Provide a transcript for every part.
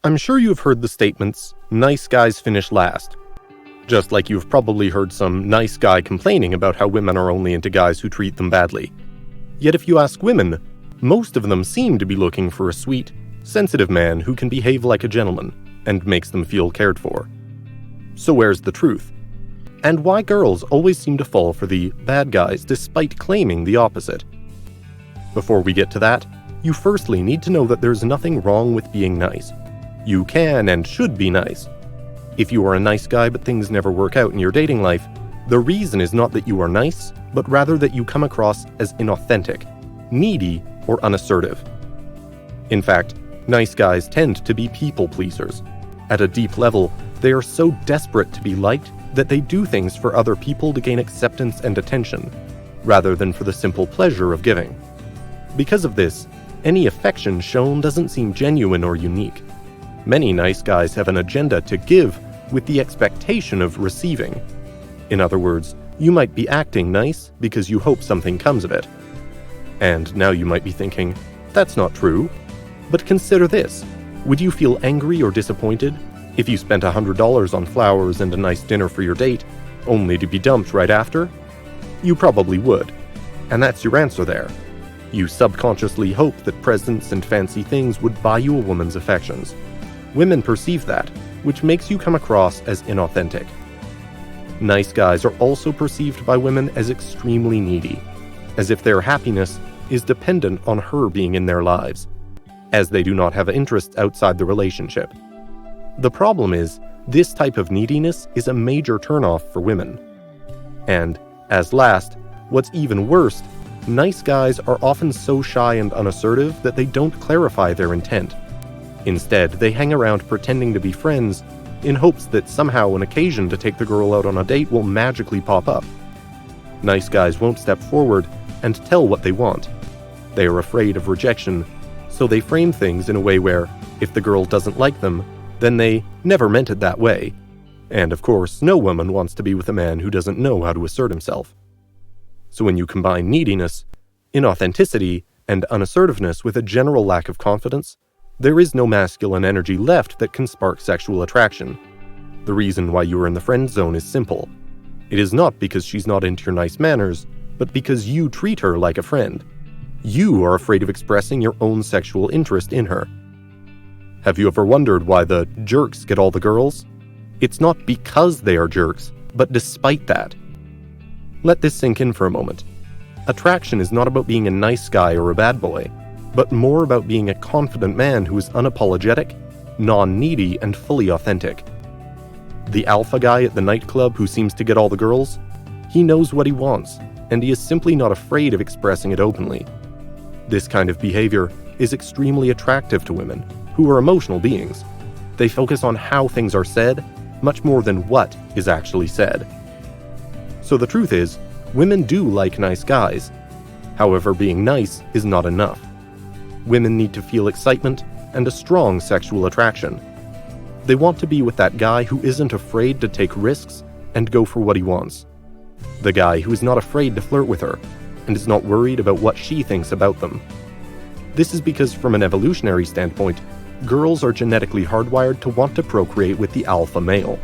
I'm sure you've heard the statements, "nice guys finish last." Just like you've probably heard some nice guy complaining about how women are only into guys who treat them badly. Yet if you ask women, most of them seem to be looking for a sweet, sensitive man who can behave like a gentleman and makes them feel cared for. So where's the truth? And why girls always seem to fall for the bad guys despite claiming the opposite? Before we get to that, you firstly need to know that there's nothing wrong with being nice. You can and should be nice. If you are a nice guy but things never work out in your dating life, the reason is not that you are nice, but rather that you come across as inauthentic, needy, or unassertive. In fact, nice guys tend to be people pleasers. At a deep level, they are so desperate to be liked that they do things for other people to gain acceptance and attention, rather than for the simple pleasure of giving. Because of this, any affection shown doesn't seem genuine or unique. Many nice guys have an agenda to give with the expectation of receiving. In other words, you might be acting nice because you hope something comes of it. And now you might be thinking, that's not true. But consider this. Would you feel angry or disappointed if you spent $100 on flowers and a nice dinner for your date, only to be dumped right after? You probably would. And that's your answer there. You subconsciously hope that presents and fancy things would buy you a woman's affections. Women perceive that, which makes you come across as inauthentic. Nice guys are also perceived by women as extremely needy, as if their happiness is dependent on her being in their lives, as they do not have interests outside the relationship. The problem is, this type of neediness is a major turnoff for women. And, as last, what's even worse, nice guys are often so shy and unassertive that they don't clarify their intent. Instead, they hang around pretending to be friends in hopes that somehow an occasion to take the girl out on a date will magically pop up. Nice guys won't step forward and tell what they want. They are afraid of rejection, so they frame things in a way where, if the girl doesn't like them, then they never meant it that way. And of course, no woman wants to be with a man who doesn't know how to assert himself. So when you combine neediness, inauthenticity, and unassertiveness with a general lack of confidence, there is no masculine energy left that can spark sexual attraction. The reason why you are in the friend zone is simple. It is not because she's not into your nice manners, but because you treat her like a friend. You are afraid of expressing your own sexual interest in her. Have you ever wondered why the jerks get all the girls? It's not because they are jerks, but despite that. Let this sink in for a moment. Attraction is not about being a nice guy or a bad boy, but more about being a confident man who is unapologetic, non-needy, and fully authentic. The alpha guy at the nightclub who seems to get all the girls? He knows what he wants, and he is simply not afraid of expressing it openly. This kind of behavior is extremely attractive to women, who are emotional beings. They focus on how things are said, much more than what is actually said. So the truth is, women do like nice guys. However, being nice is not enough. Women need to feel excitement and a strong sexual attraction. They want to be with that guy who isn't afraid to take risks and go for what he wants. The guy who is not afraid to flirt with her and is not worried about what she thinks about them. This is because from an evolutionary standpoint, girls are genetically hardwired to want to procreate with the alpha male.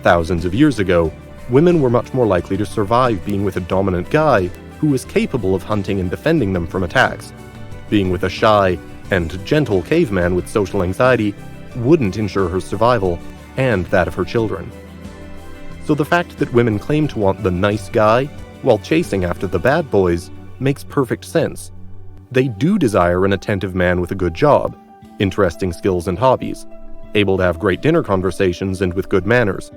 Thousands of years ago, women were much more likely to survive being with a dominant guy who was capable of hunting and defending them from attacks. Being with a shy and gentle caveman with social anxiety wouldn't ensure her survival and that of her children. So the fact that women claim to want the nice guy while chasing after the bad boys makes perfect sense. They do desire an attentive man with a good job, interesting skills and hobbies, able to have great dinner conversations and with good manners,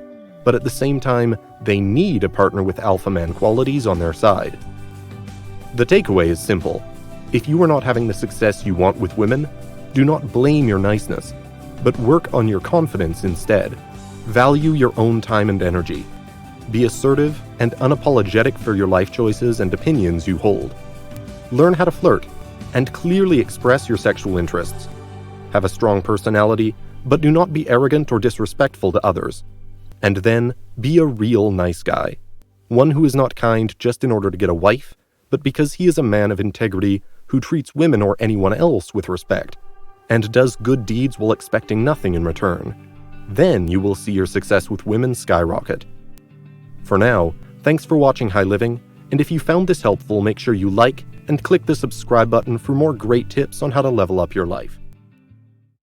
but at the same time, they need a partner with alpha man qualities on their side. The takeaway is simple. If you are not having the success you want with women, do not blame your niceness, but work on your confidence instead. Value your own time and energy. Be assertive and unapologetic for your life choices and opinions you hold. Learn how to flirt, and clearly express your sexual interests. Have a strong personality, but do not be arrogant or disrespectful to others. And then, be a real nice guy. One who is not kind just in order to get a wife, but because he is a man of integrity who treats women or anyone else with respect. and does good deeds while expecting nothing in return. Then you will see your success with women skyrocket. For now, thanks for watching High Living, and if you found this helpful, make sure you like and click the subscribe button for more great tips on how to level up your life.